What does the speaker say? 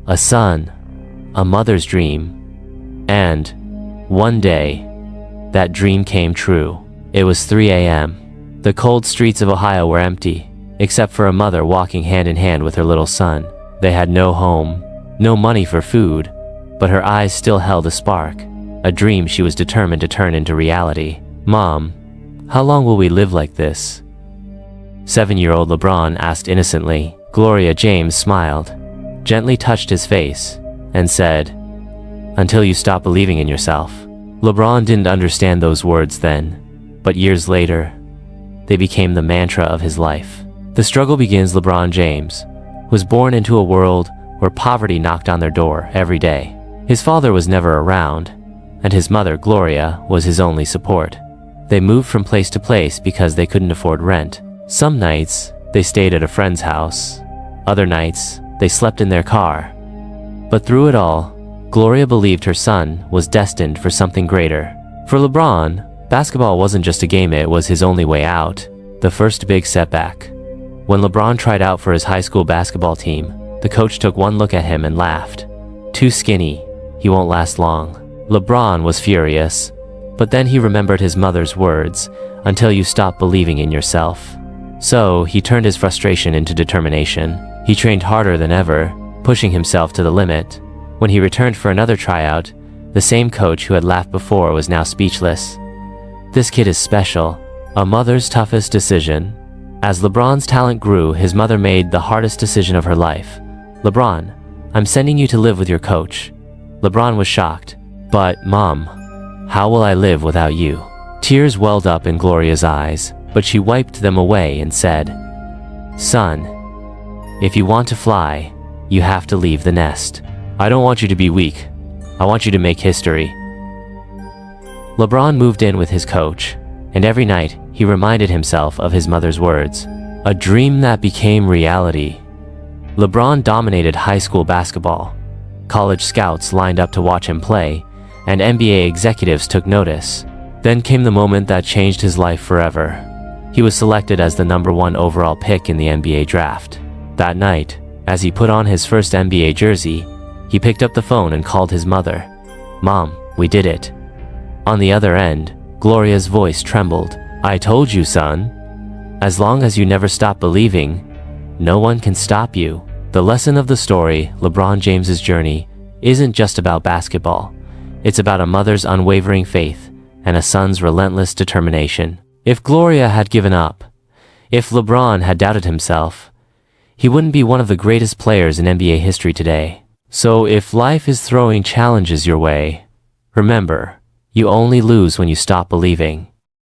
a son, a mother's dream, and one day, that dream came true. It was 3 a.m. The cold streets of Ohio were empty, except for a mother walking hand in hand with her little son. They had no home, no money for food, but her eyes still held a spark, a dream she was determined to turn into reality. "Mom, how long will we live like this?" 7-year-old LeBron asked innocently. Gloria James smiled, gently touched his face, and said, "Until you stop believing in yourself." LeBron didn't understand those words then, but years later, they became the mantra of his life. The struggle begins. LeBron James was born into a world where poverty knocked on their door every day. His father was never around, and his mother, Gloria, was his only support. They moved from place to place because they couldn't afford rent. Some nights, they stayed at a friend's house. Other nights, they slept in their car. But through it all, Gloria believed her son was destined for something greater. For LeBron, basketball wasn't just a game, it was his only way out. The first big setback. When LeBron tried out for his high school basketball team, the coach took one look at him and laughed. "Too skinny, he won't last long." LeBron was furious, but then he remembered his mother's words, "Until you stop believing in yourself." So he turned his frustration into determination. He trained harder than ever, pushing himself to the limit. When he returned for another tryout, the same coach who had laughed before was now speechless. This kid is special. A mother's toughest decision. As LeBron's talent grew, his mother made the hardest decision of her life. "LeBron, I'm sending you to live with your coach." LeBron was shocked. "But, Mom, how will I live without you?" Tears welled up in Gloria's eyes, but she wiped them away and said, "Son, if you want to fly, you have to leave the nest. I don't want you to be weak. I want you to make history." LeBron moved in with his coach, and every night he reminded himself of his mother's words. A dream that became reality. LeBron dominated high school basketball. College scouts lined up to watch him play, and NBA executives took notice. Then came the moment that changed his life forever. He was selected as the #1 overall pick in the NBA draft. That night, as he put on his first NBA jersey, he picked up the phone and called his mother. "Mom, we did it." On the other end, Gloria's voice trembled. "I told you, son. As long as you never stop believing, no one can stop you." The lesson of the story, LeBron James's journey, isn't just about basketball. It's about a mother's unwavering faith and a son's relentless determination. If Gloria had given up, if LeBron had doubted himself, he wouldn't be one of the greatest players in NBA history today. So if life is throwing challenges your way, remember, you only lose when you stop believing.